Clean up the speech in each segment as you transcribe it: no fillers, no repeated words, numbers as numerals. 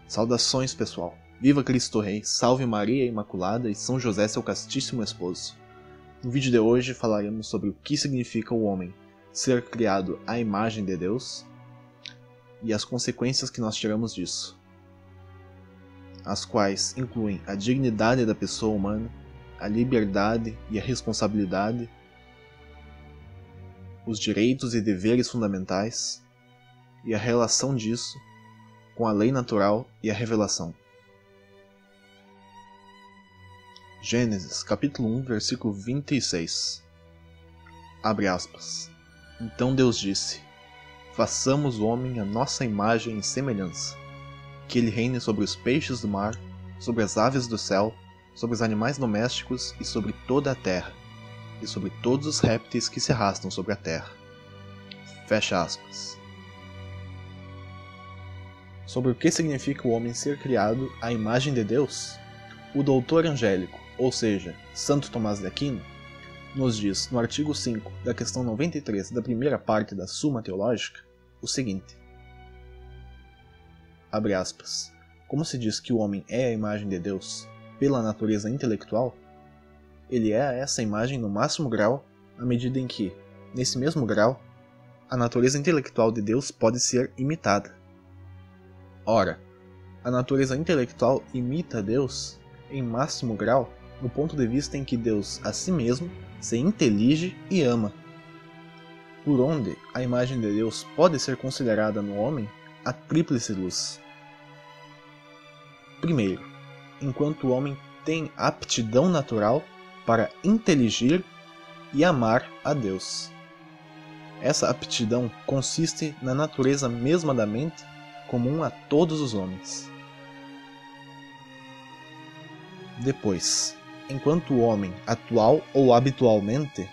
Saudações, pessoal! Viva Cristo Rei, salve Maria Imaculada e São José, seu castíssimo esposo. No vídeo de hoje falaremos sobre o que significa o homem ser criado à imagem de Deus e as consequências que nós tiramos disso, as quais incluem a dignidade da pessoa humana, a liberdade e a responsabilidade, os direitos e deveres fundamentais e a relação disso com a lei natural e a revelação. Gênesis, capítulo 1, versículo 26. Abre aspas. Então Deus disse: façamos o homem à nossa imagem e semelhança, que ele reine sobre os peixes do mar, sobre as aves do céu, sobre os animais domésticos e sobre toda a terra, e sobre todos os répteis que se arrastam sobre a terra. Fecha aspas. Sobre o que significa o homem ser criado à imagem de Deus, o doutor angélico, ou seja, Santo Tomás de Aquino, nos diz no artigo 5 da questão 93 da primeira parte da Suma Teológica o seguinte: abre aspas, como se diz que o homem é a imagem de Deus pela natureza intelectual, ele é essa imagem no máximo grau à medida em que, nesse mesmo grau, a natureza intelectual de Deus pode ser imitada. Ora, a natureza intelectual imita Deus em máximo grau no ponto de vista em que Deus a si mesmo se intelige e ama, por onde a imagem de Deus pode ser considerada no homem a tríplice luz. Primeiro, enquanto o homem tem aptidão natural para inteligir e amar a Deus. Essa aptidão consiste na natureza mesma da mente, comum a todos os homens. Depois, enquanto o homem atual ou habitualmente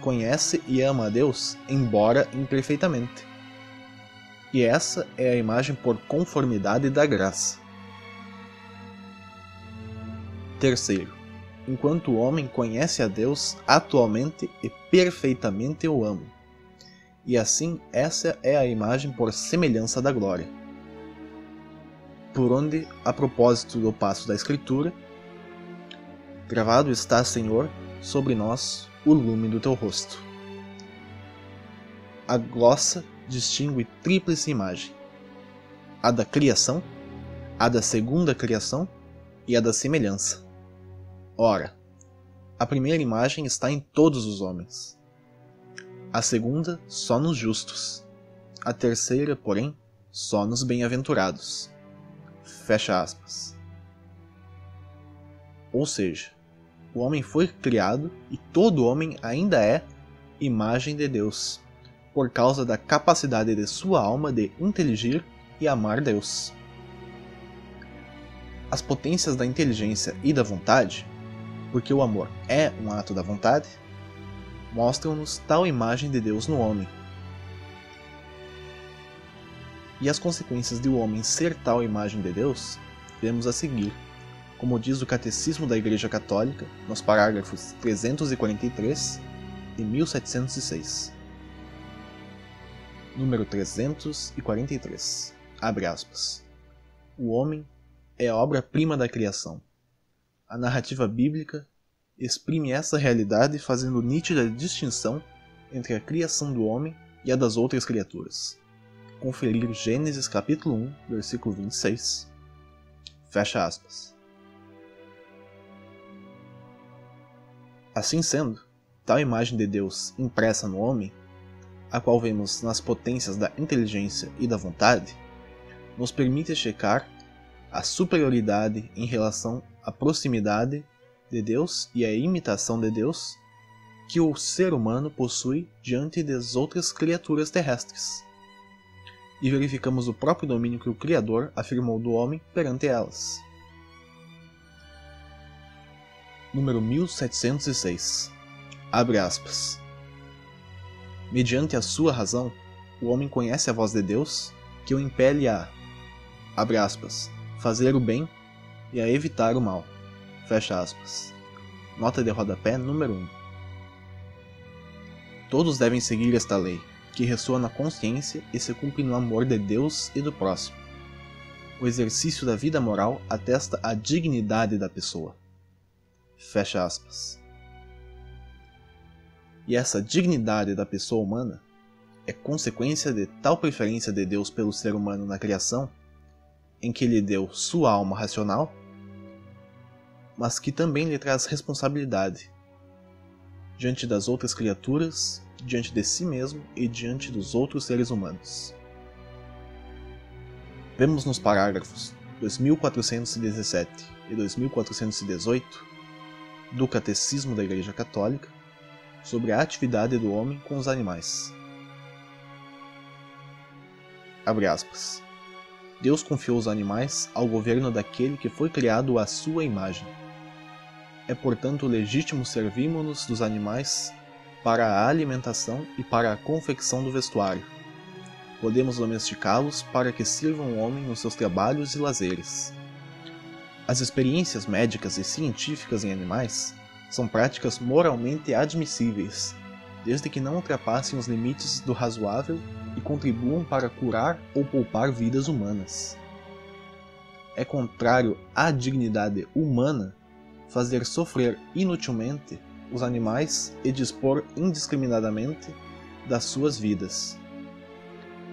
conhece e ama a Deus, embora imperfeitamente. E essa é a imagem por conformidade da graça. Terceiro, enquanto o homem conhece a Deus atualmente e perfeitamente o ama. E assim, essa é a imagem por semelhança da glória. Por onde, a propósito do passo da Escritura, gravado está, Senhor, sobre nós o lume do teu rosto. A glossa distingue tríplice imagem: a da criação, a da segunda criação e a da semelhança. Ora, a primeira imagem está em todos os homens, a segunda só nos justos, a terceira, porém, só nos bem-aventurados. Fecha aspas. Ou seja, o homem foi criado e todo homem ainda é imagem de Deus, por causa da capacidade de sua alma de inteligir e amar Deus. As potências da inteligência e da vontade, porque o amor é um ato da vontade, mostram-nos tal imagem de Deus no homem. E as consequências de o homem ser tal imagem de Deus, vemos a seguir, como diz o Catecismo da Igreja Católica, nos parágrafos 343 e 1706. Número 343. Abre aspas. O homem é a obra-prima da criação. A narrativa bíblica exprime essa realidade fazendo nítida distinção entre a criação do homem e a das outras criaturas. Conferir Gênesis capítulo 1, versículo 26. Fecha aspas. Assim sendo, tal imagem de Deus impressa no homem, a qual vemos nas potências da inteligência e da vontade, nos permite checar a superioridade em relação à proximidade de Deus e à imitação de Deus que o ser humano possui diante das outras criaturas terrestres. E verificamos o próprio domínio que o Criador afirmou do homem perante elas. Número 1706. Abre aspas. Mediante a sua razão, o homem conhece a voz de Deus, que o impele a, abre aspas, fazer o bem e a evitar o mal. Fecha aspas. Nota de rodapé número 1. Todos devem seguir esta lei, que ressoa na consciência e se cumpre no amor de Deus e do próximo. o exercício da vida moral atesta a dignidade da pessoa. Fecha aspas. E essa dignidade da pessoa humana é consequência de tal preferência de Deus pelo ser humano na criação, em que lhe deu sua alma racional, mas que também lhe traz responsabilidade diante das outras criaturas, diante de si mesmo e diante dos outros seres humanos. Vemos nos parágrafos 2417 e 2418 do Catecismo da Igreja Católica sobre a atividade do homem com os animais. Abre aspas. Deus confiou os animais ao governo daquele que foi criado à sua imagem. É, portanto, legítimo servirmos-nos dos animais para a alimentação e para a confecção do vestuário. Podemos domesticá-los para que sirvam o homem nos seus trabalhos e lazeres. As experiências médicas e científicas em animais são práticas moralmente admissíveis, desde que não ultrapassem os limites do razoável e contribuam para curar ou poupar vidas humanas. É contrário à dignidade humana fazer sofrer inutilmente os animais e dispor indiscriminadamente das suas vidas.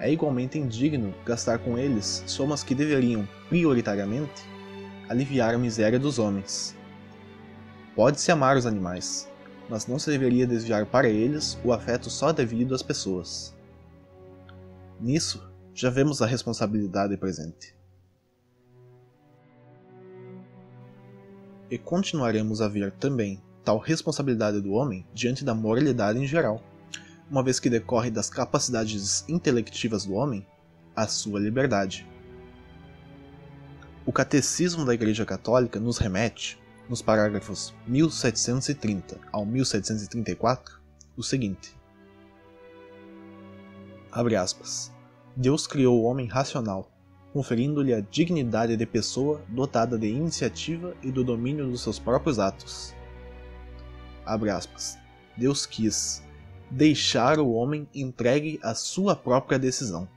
É igualmente indigno gastar com eles somas que deveriam, prioritariamente, aliviar a miséria dos homens. Pode-se amar os animais, mas não se deveria desviar para eles o afeto só devido às pessoas. Nisso, já vemos a responsabilidade presente. E continuaremos a ver também tal responsabilidade do homem diante da moralidade em geral, uma vez que decorre das capacidades intelectivas do homem a sua liberdade. O Catecismo da Igreja Católica nos remete, nos parágrafos 1730 ao 1734, o seguinte. Abre aspas. Deus criou o homem racional, conferindo-lhe a dignidade de pessoa dotada de iniciativa e do domínio dos seus próprios atos. Abre aspas. Deus quis deixar o homem entregue à sua própria decisão.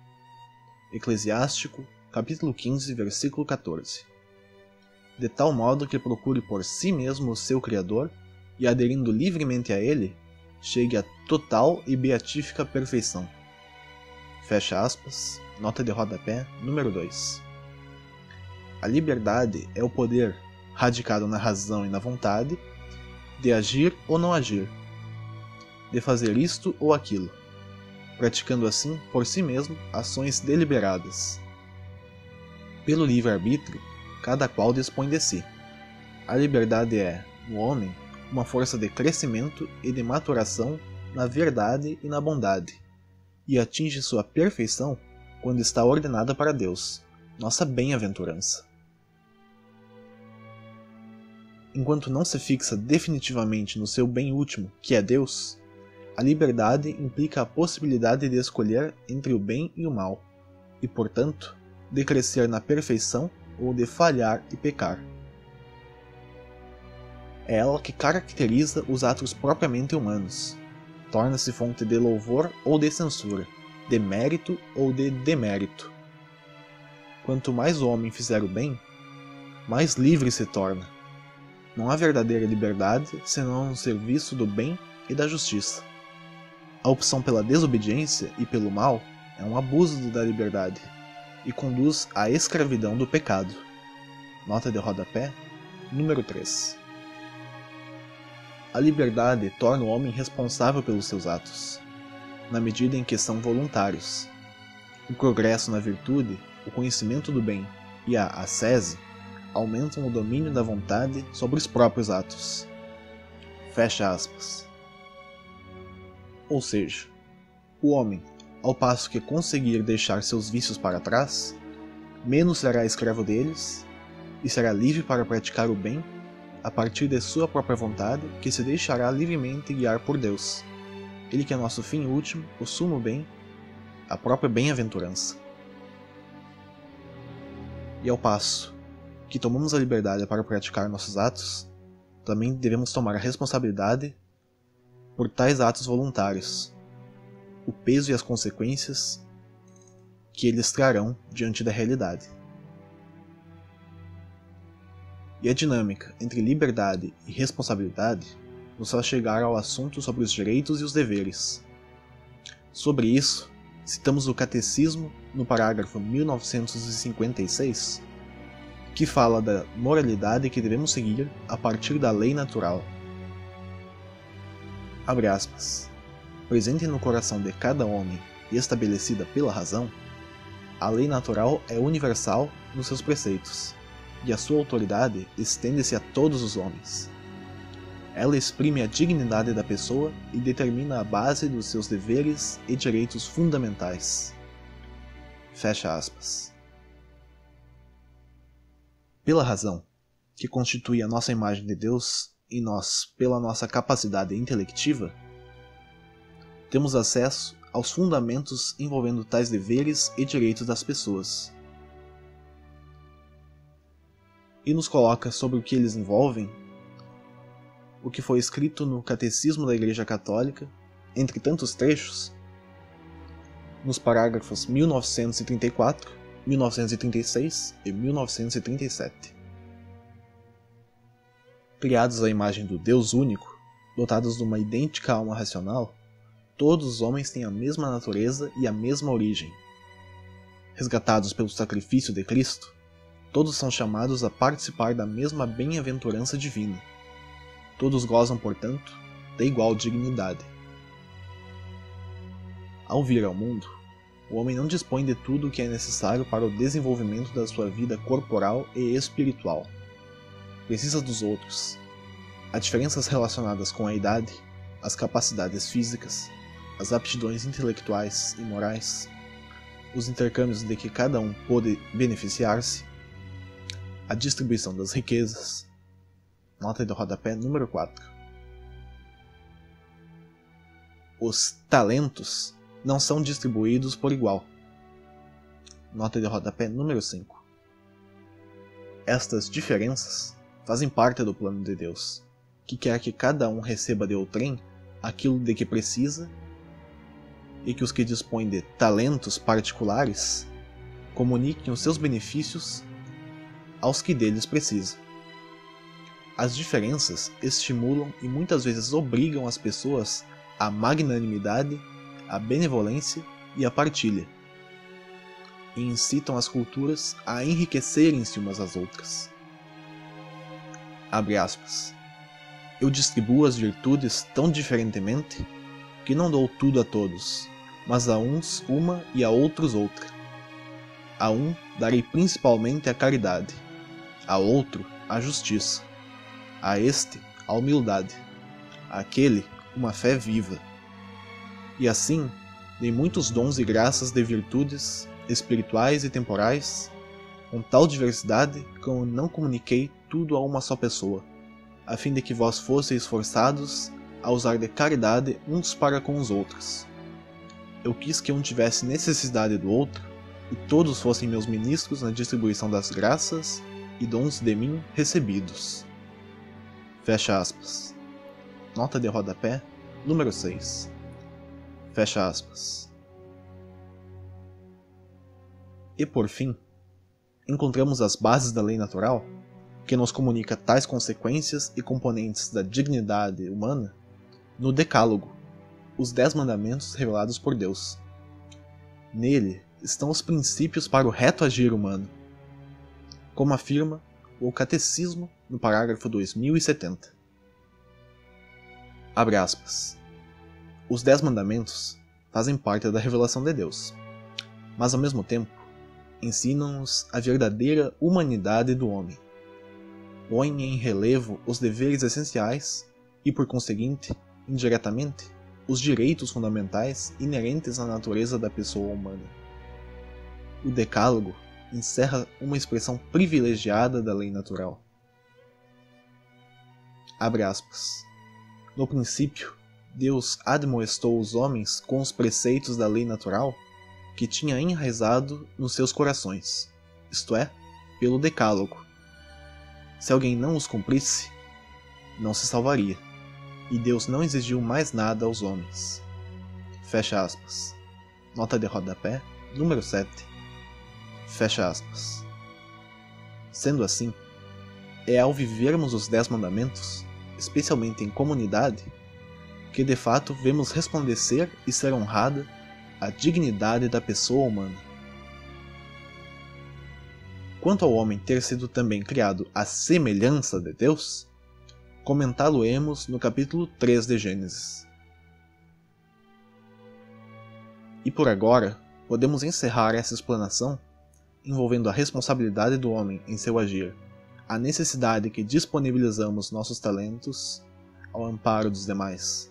Eclesiástico, capítulo 15, versículo 14. De tal modo que procure por si mesmo o seu Criador e, aderindo livremente a ele, chegue à total e beatífica perfeição. Fecha aspas, nota de rodapé número 2. A liberdade é o poder, radicado na razão e na vontade, de agir ou não agir, de fazer isto ou aquilo, praticando assim, por si mesmo, ações deliberadas. Pelo livre-arbítrio, cada qual dispõe de si. A liberdade é, no homem, uma força de crescimento e de maturação na verdade e na bondade, e atinge sua perfeição quando está ordenada para Deus, nossa bem-aventurança. Enquanto não se fixa definitivamente no seu bem último, que é Deus, a liberdade implica a possibilidade de escolher entre o bem e o mal, e, portanto, de crescer na perfeição ou de falhar e pecar. É ela que caracteriza os atos propriamente humanos, torna-se fonte de louvor ou de censura, de mérito ou de demérito. Quanto mais o homem fizer o bem, mais livre se torna. Não há verdadeira liberdade senão no serviço do bem e da justiça. A opção pela desobediência e pelo mal é um abuso da liberdade e conduz à escravidão do pecado. Nota de rodapé, número 3. A liberdade torna o homem responsável pelos seus atos, na medida em que são voluntários. O progresso na virtude, o conhecimento do bem e a ascese aumentam o domínio da vontade sobre os próprios atos. Fecha aspas. Ou seja, o homem, ao passo que conseguir deixar seus vícios para trás, menos será escravo deles e será livre para praticar o bem a partir de sua própria vontade, que se deixará livremente guiar por Deus, Ele que é nosso fim último, o sumo bem, a própria bem-aventurança. E ao passo que tomamos a liberdade para praticar nossos atos, também devemos tomar a responsabilidade por tais atos voluntários, o peso e as consequências que eles trarão diante da realidade. e a dinâmica entre liberdade e responsabilidade nos faz chegar ao assunto sobre os direitos e os deveres. Sobre isso, citamos o Catecismo no parágrafo 1956, que fala da moralidade que devemos seguir a partir da lei natural. Abre aspas. Presente no coração de cada homem e estabelecida pela razão, a lei natural é universal nos seus preceitos, e a sua autoridade estende-se a todos os homens. Ela exprime a dignidade da pessoa e determina a base dos seus deveres e direitos fundamentais. Fecha aspas. Pela razão, que constitui a nossa imagem de Deus, e nós, pela nossa capacidade intelectiva, temos acesso aos fundamentos envolvendo tais deveres e direitos das pessoas, e nos coloca sobre o que eles envolvem o que foi escrito no Catecismo da Igreja Católica, entre tantos trechos, nos parágrafos 1934, 1936 e 1937. Criados à imagem do Deus único, dotados de uma idêntica alma racional, todos os homens têm a mesma natureza e a mesma origem. Resgatados pelo sacrifício de Cristo, todos são chamados a participar da mesma bem-aventurança divina. Todos gozam, portanto, da igual dignidade. Ao vir ao mundo, o homem não dispõe de tudo o que é necessário para o desenvolvimento da sua vida corporal e espiritual. Precisa dos outros. Há diferenças relacionadas com a idade, as capacidades físicas, as aptidões intelectuais e morais, os intercâmbios de que cada um pode beneficiar-se, a distribuição das riquezas. Nota de rodapé número 4. Os talentos não são distribuídos por igual. Nota de rodapé número 5. Estas diferenças fazem parte do plano de Deus, que quer que cada um receba de outrem aquilo de que precisa e que os que dispõem de talentos particulares comuniquem os seus benefícios aos que deles precisam. As diferenças estimulam e muitas vezes obrigam as pessoas à magnanimidade, à benevolência e à partilha, e incitam as culturas a enriquecerem-se umas às outras. Abre aspas. Eu distribuo as virtudes tão diferentemente que não dou tudo a todos, mas a uns uma e a outros outra. A um darei principalmente a caridade, a outro a justiça, a este a humildade, àquele uma fé viva. E assim, dei muitos dons e graças de virtudes espirituais e temporais, com tal diversidade que eu não comuniquei tudo a uma só pessoa, a fim de que vós fosseis forçados a usar de caridade uns para com os outros. Eu quis que um tivesse necessidade do outro, e todos fossem meus ministros na distribuição das graças e dons de mim recebidos. Fecha aspas. Nota de rodapé número 6. Fecha aspas. E por fim, encontramos as bases da lei natural, que nos comunica tais consequências e componentes da dignidade humana, no Decálogo, os 10 mandamentos revelados por Deus. Nele estão os princípios para o reto agir humano, como afirma o Catecismo no parágrafo 2070. Abre aspas. Os 10 mandamentos fazem parte da revelação de Deus, mas ao mesmo tempo ensinam-nos a verdadeira humanidade do homem. Põem em relevo os deveres essenciais e, por conseguinte, indiretamente, os direitos fundamentais inerentes à natureza da pessoa humana. O Decálogo encerra uma expressão privilegiada da lei natural. Abre aspas. No princípio, Deus admoestou os homens com os preceitos da lei natural que tinha enraizado nos seus corações, isto é, pelo Decálogo. Se alguém não os cumprisse, não se salvaria, e Deus não exigiu mais nada aos homens. Fecha aspas. Nota de rodapé número 7. Fecha aspas. Sendo assim, é ao vivermos os 10 mandamentos, especialmente em comunidade, que de fato vemos resplandecer e ser honrada a dignidade da pessoa humana. Quanto ao homem ter sido também criado à semelhança de Deus, comentá-lo-emos no capítulo 3 de Gênesis. E por agora, podemos encerrar essa explanação envolvendo a responsabilidade do homem em seu agir, a necessidade que disponibilizamos nossos talentos ao amparo dos demais,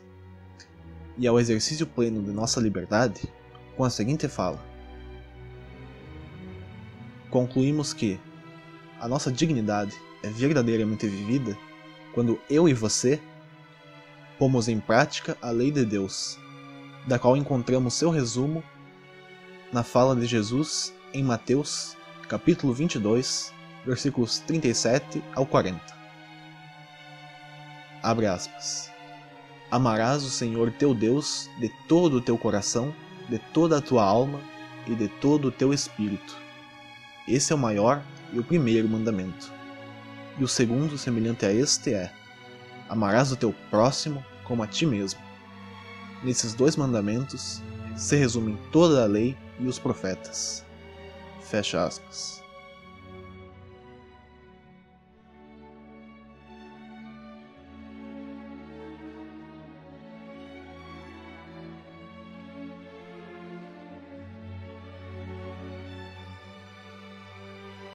e ao exercício pleno de nossa liberdade, com a seguinte fala. Concluímos que a nossa dignidade é verdadeiramente vivida quando eu e você pomos em prática a lei de Deus, da qual encontramos seu resumo na fala de Jesus em Mateus, capítulo 22, versículos 37 ao 40. Abre aspas. Amarás o Senhor teu Deus de todo o teu coração, de toda a tua alma e de todo o teu espírito. Esse é o maior e o primeiro mandamento. E o segundo, semelhante a este, é: amarás o teu próximo como a ti mesmo. Nesses 2 mandamentos se resumem toda a lei e os profetas. Fecha aspas.